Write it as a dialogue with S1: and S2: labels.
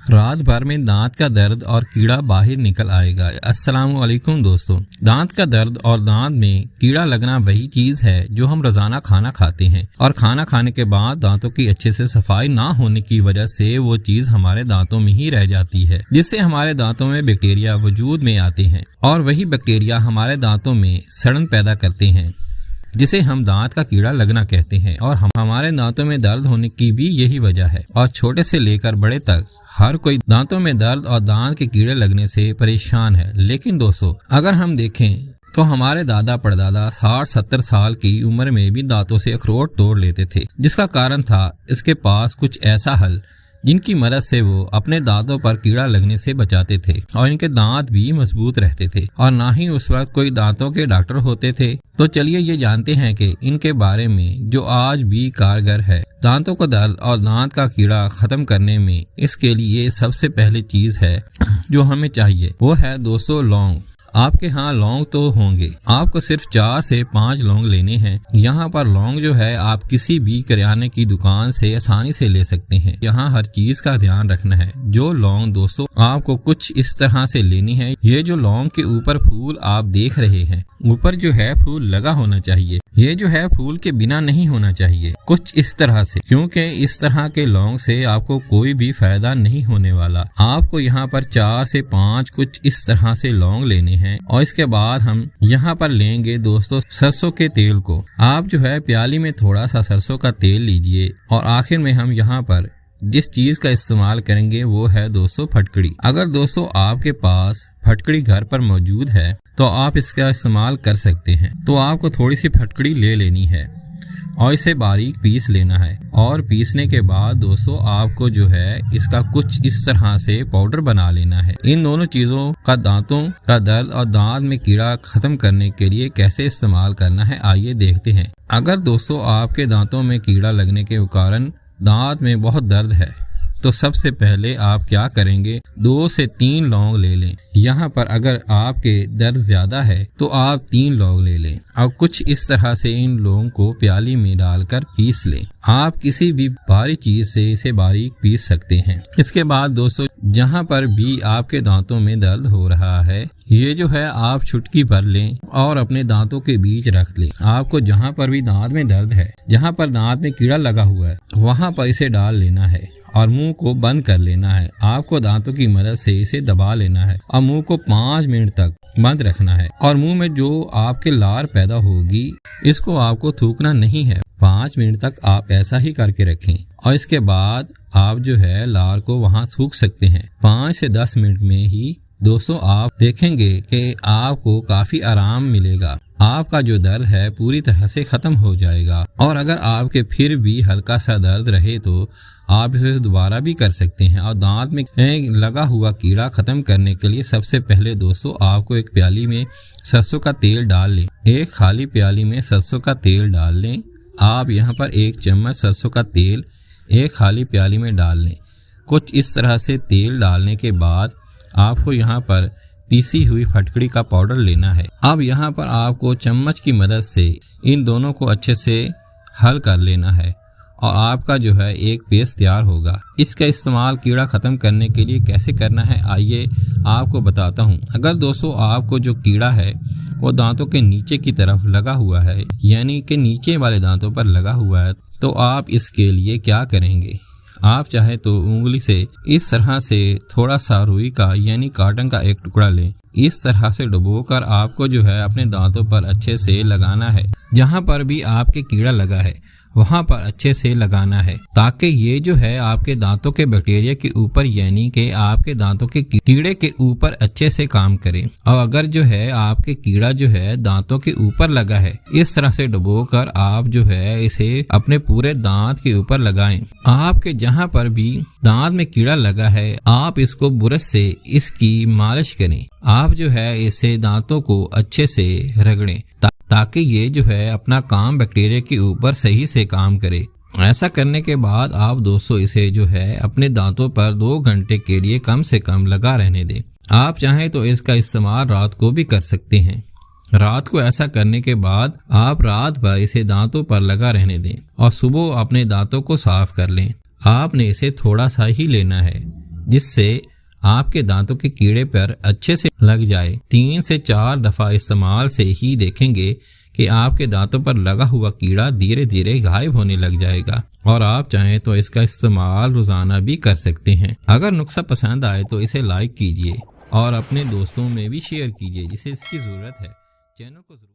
S1: रात भर में दांत का दर्द और कीड़ा बाहर निकल आएगा। अस्सलाम वालेकुम दोस्तों, दांत का दर्द और दांत में कीड़ा लगना वही चीज है जो हम रोजाना खाना खाते हैं और खाना खाने के बाद दांतों की अच्छे से सफाई ना होने की वजह से वो चीज हमारे दांतों में ही रह जाती है, जिससे हमारे दांतों में बैक्टीरिया वजूद में आते हैं और वही बैक्टीरिया हमारे दांतों में सड़न पैदा करते हैं, जिसे हम दांत का कीड़ा लगना कहते हैं। और हमारे दांतों में दर्द होने की भी यही वजह है और छोटे से लेकर बड़े तक हर कोई दांतों में दर्द और दांत के कीड़े लगने से परेशान है। लेकिन दोस्तों, अगर हम देखें तो हमारे दादा परदादा 60-70 साल की उम्र में भी दांतों से अखरोट तोड़ लेते थे, जिसका कारण था इसके पास कुछ ऐसा हल जिनकी मदद से वो अपने दांतों पर कीड़ा लगने से बचाते थे और इनके दांत भी मजबूत रहते थे और ना ही उस वक्त कोई दांतों के डॉक्टर होते थे। तो चलिए ये जानते हैं कि इनके बारे में जो आज भी कारगर है दांतों को दर्द और दांत का कीड़ा खत्म करने में। इसके लिए सबसे पहली चीज है जो हमें चाहिए वो है दोस्तों लौंग। आपके यहाँ लौंग तो होंगे, आपको सिर्फ 4 से 5 लौंग लेने हैं। यहाँ पर लौंग जो है आप किसी भी किराने की दुकान से आसानी से ले सकते हैं। यहाँ हर चीज का ध्यान रखना है। जो लौंग दोस्तों आपको कुछ इस तरह से लेनी है। ये जो लौंग के ऊपर फूल आप देख रहे हैं, ऊपर जो है फूल लगा होना चाहिए, ये जो है फूल के बिना नहीं होना चाहिए, कुछ इस तरह से, क्योंकि इस तरह के लौंग से आपको कोई भी फायदा नहीं होने वाला। आपको यहाँ पर 4 से 5 कुछ इस तरह से लौंग लेने हैं और इसके बाद हम यहाँ पर लेंगे दोस्तों सरसों के तेल को। आप जो है प्याली में थोड़ा सा सरसों का तेल लीजिए और आखिर में हम यहाँ पर जिस चीज का इस्तेमाल करेंगे वो है दोस्तों फटकड़ी। अगर दोस्तों आपके पास फटकड़ी घर पर मौजूद है तो आप इसका इस्तेमाल कर सकते हैं। तो आपको थोड़ी सी फटकड़ी ले लेनी है और इसे बारीक पीस लेना है और पीसने के बाद दोस्तों आपको जो है इसका कुछ इस तरह से पाउडर बना लेना है। इन दोनों चीजों का दांतों का दर्द और दांत में कीड़ा खत्म करने के लिए कैसे इस्तेमाल करना है, आइए देखते हैं। अगर दोस्तों आपके दांतों में कीड़ा लगने के कारण दांत में बहुत दर्द है तो सबसे पहले आप क्या करेंगे, 2 से 3 लौंग ले लें। यहाँ पर अगर आपके दर्द ज्यादा है तो आप 3 लौंग ले लें और कुछ इस तरह से इन लौंग को प्याली में डालकर पीस लें। आप किसी भी भारी चीज से इसे बारीक पीस सकते हैं। इसके बाद दोस्तों जहाँ पर भी आपके दांतों में दर्द हो रहा है, ये जो है आप चुटकी भर लें और अपने दांतों के बीच रख लें। आपको जहाँ पर भी दांत में दर्द है, जहाँ पर दांत में कीड़ा लगा हुआ है, वहाँ पर इसे डाल लेना है और मुंह को बंद कर लेना है। आपको दांतों की मदद से इसे दबा लेना है और मुंह को 5 मिनट तक बंद रखना है और मुंह में जो आपके लार पैदा होगी इसको आपको थूकना नहीं है। 5 मिनट तक आप ऐसा ही करके रखें और इसके बाद आप जो है लार को वहां थूक सकते हैं। 5 से 10 मिनट में ही दोस्तों आप देखेंगे कि आपको काफी आराम मिलेगा। आपका जो दर्द है पूरी तरह से खत्म हो जाएगा और अगर आपके फिर भी हल्का सा दर्द रहे तो आप इसे दोबारा भी कर सकते हैं। और दांत में लगा हुआ कीड़ा खत्म करने के लिए सबसे पहले दोस्तों आपको एक प्याली में सरसों का तेल डाल लें। एक खाली प्याली में सरसों का तेल डाल लें। आप यहाँ पर 1 चम्मच सरसों का तेल एक खाली प्याली में डाल लें। कुछ इस तरह से तेल डालने के बाद आपको यहाँ पर पीसी हुई फटकड़ी का पाउडर लेना है। अब यहाँ पर आपको चम्मच की मदद से इन दोनों को अच्छे से हल कर लेना है और आपका जो है एक पेस्ट तैयार होगा। इसका इस्तेमाल कीड़ा खत्म करने के लिए कैसे करना है, आइए आपको बताता हूँ। अगर दोस्तों आपको जो कीड़ा है वो दांतों के नीचे की तरफ लगा हुआ है, यानी कि नीचे वाले दांतों पर लगा हुआ है, तो आप इसके लिए क्या करेंगे, आप चाहे तो उंगली से इस तरह से थोड़ा सा रुई का यानी कॉटन का एक टुकड़ा लें। इस तरह से डुबोकर आपको जो है अपने दांतों पर अच्छे से लगाना है। जहाँ पर भी आपके कीड़ा लगा है वहाँ पर अच्छे से लगाना है ताकि ये जो है आपके दांतों के बैक्टीरिया के ऊपर यानी कि आपके दांतों के कीड़े के ऊपर अच्छे से काम करे। और अगर जो है आपके कीड़ा जो है दांतों के ऊपर लगा है, इस तरह से डुबोकर आप जो है इसे अपने पूरे दांत के ऊपर लगाएं। आपके जहाँ पर भी दांत में कीड़ा लगा है आप इसको ब्रश से इसकी मालिश करें। आप जो है इसे दांतों को अच्छे से रगड़ें ताकि ये जो है अपना काम बैक्टीरिया के ऊपर सही से काम करे। ऐसा करने के बाद आप दोस्तों इसे जो है अपने दांतों पर 2 घंटे के लिए कम से कम लगा रहने दें। आप चाहें तो इसका इस्तेमाल रात को भी कर सकते हैं। रात को ऐसा करने के बाद आप रात भर इसे दांतों पर लगा रहने दें और सुबह अपने दांतों को साफ कर लें। आपने इसे थोड़ा सा ही लेना है جس سے آپ کے دانتوں کے کیڑے پر اچھے سے لگ جائے۔ 3 سے 4 دفعہ استعمال سے ہی دیکھیں گے کہ آپ کے دانتوں پر لگا ہوا کیڑا دھیرے دھیرے غائب ہونے لگ جائے گا، اور آپ چاہیں تو اس کا استعمال روزانہ بھی کر سکتے ہیں۔ اگر نسخہ پسند آئے تو اسے لائک کیجیے اور اپنے دوستوں میں بھی شیئر کیجیے جسے اس کی ضرورت ہے۔ چینل کو ضرور